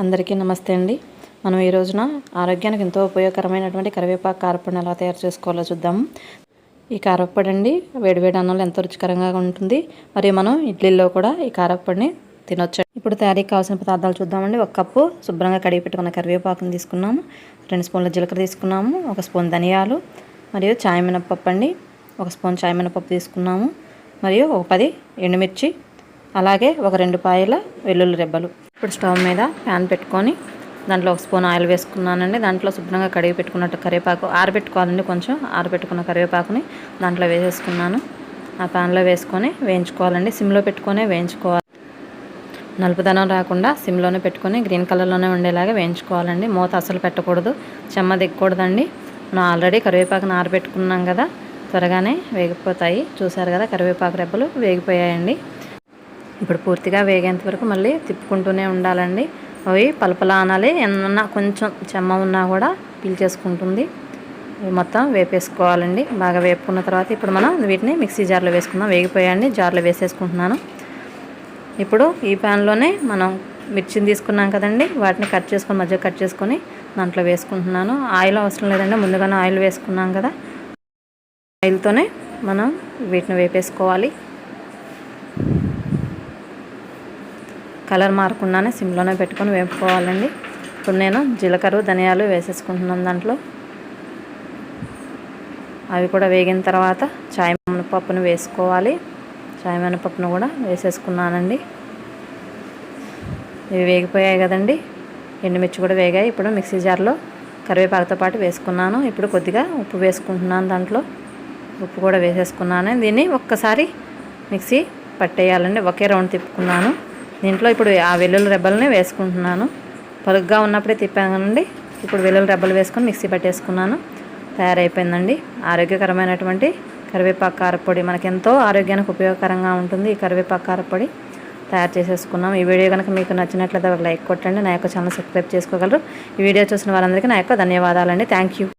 అందరికీ నమస్తే అండి. మనం ఈ రోజున ఆరోగ్యానికి ఎంతో ఉపయోగకరమైనటువంటి కరివేపాకు కారప్పొడిని ఎలా తయారు చేసుకోవాలో చూద్దాం. ఈ కారప్పొడి అండి వేడివేడి అన్నంలో ఎంతో రుచికరంగా ఉంటుంది. మరియు మనం ఇడ్లీల్లో కూడా ఈ కారప్పొడిని తినొచ్చు. ఇప్పుడు తయారీకి కావాల్సిన పదార్థాలు చూద్దామండి. 1 కప్పు శుభ్రంగా కడిగి పెట్టుకున్న కరివేపాకుని తీసుకున్నాము. 2 స్పూన్ల జీలకర్ర తీసుకున్నాము. 1 స్పూన్ ధనియాలు మరియు చాయ్ మినపప్పు అండి. 1 స్పూన్ చాయ్ మినపప్పు తీసుకున్నాము. మరియు 10 ఎండుమిర్చి, అలాగే 2 పాయల వెల్లుల్లి రెబ్బలు. ఇప్పుడు స్టవ్ మీద ప్యాన్ పెట్టుకొని దాంట్లో 1 స్పూన్ ఆయిల్ వేసుకున్నానండి. దాంట్లో శుభ్రంగా కడిగి పెట్టుకున్నట్టు కరివేపాకు ఆరబెట్టుకోవాలండి. కొంచెం ఆరబెట్టుకున్న కరివేపాకుని దాంట్లో వేసేసుకున్నాను. ఆ ప్యాన్లో వేసుకొని వేయించుకోవాలండి. సిమ్లో పెట్టుకొని వేయించుకోవాలి. నలుపుదనం రాకుండా సిమ్లోనే పెట్టుకొని గ్రీన్ కలర్లోనే ఉండేలాగా వేయించుకోవాలండి. మూత అసలు పెట్టకూడదు, చెమ్మ దిగకూడదండి. మనం ఆల్రెడీ కరివేపాకుని ఆరబెట్టుకున్నాం కదా, త్వరగానే వేగిపోతాయి. చూసారు కదా, కరివేపాకు రెబ్బలు వేగిపోయాయండి. ఇప్పుడు పూర్తిగా వేగేంత వరకు మళ్ళీ తిప్పుకుంటూనే ఉండాలండి. అవి పలపలా అనాలి. ఏమన్నా కొంచెం చెమ్మ ఉన్నా కూడా పీల్చేసుకుంటుంది. మొత్తం వేపేసుకోవాలండి. బాగా వేపుకున్న తర్వాత ఇప్పుడు మనం వీటిని మిక్సీ జార్లో వేసుకుందాం. వేగిపోయాయండి, జార్లో వేసేసుకుంటున్నాను. ఇప్పుడు ఈ ప్యాన్లోనే మనం మిర్చిని తీసుకున్నాం కదండి, వాటిని కట్ చేసుకొని మధ్య కట్ చేసుకొని దాంట్లో వేసుకుంటున్నాను. ఆయిల్ అవసరం లేదండి, ముందుగానే ఆయిల్ వేసుకున్నాం కదా, ఆయిల్తోనే మనం వీటిని వేపేసుకోవాలి. కలర్ మారకుండానే సిమ్లోనే పెట్టుకొని వేపుకోవాలండి. ఇప్పుడు నేను జీలకర్ర, ధనియాలు వేసేసుకుంటున్నాను దాంట్లో. అవి కూడా వేగిన తర్వాత చాయ్ మినపప్పును వేసుకోవాలి. చాయ్ మినపప్పును కూడా వేసేసుకున్నానండి. ఇవి వేగిపోయాయి కదండి, ఎండుమిర్చి కూడా వేగాయి. ఇప్పుడు మిక్సీ జార్లో కరివేపాకుతో పాటు వేసుకున్నాను. ఇప్పుడు కొద్దిగా ఉప్పు వేసుకుంటున్నాను. దాంట్లో ఉప్పు కూడా వేసేసుకున్నాను. దీన్ని ఒక్కసారి మిక్సీ పట్టేయాలండి. ఒకే రౌండ్ తిప్పుకున్నాను. దీంట్లో ఇప్పుడు ఆ వెల్లుల్లి రెబ్బలని వేసుకుంటున్నాను. పలుగ్గా ఉన్నప్పుడే తిప్పానండి. ఇప్పుడు వెల్లుల్లి రెబ్బలు వేసుకొని మిక్సీ పట్టేసుకున్నాను. తయారైపోయిందండి ఆరోగ్యకరమైనటువంటి కరివేపాకు కారప్పొడి. మనకెంతో ఆరోగ్యానికి ఉపయోగకరంగా ఉంటుంది ఈ కరివేపాకు కారప్పొడి. తయారు చేసేసుకున్నాం. ఈ వీడియో కనుక మీకు నచ్చినట్లయితే ఒక లైక్ కొట్టండి. నా యొక్క ఛానల్ సబ్స్క్రైబ్ చేసుకోగలరు. ఈ వీడియో చూసిన వారందరికీ నా యొక్క ధన్యవాదాలండి. Thank you.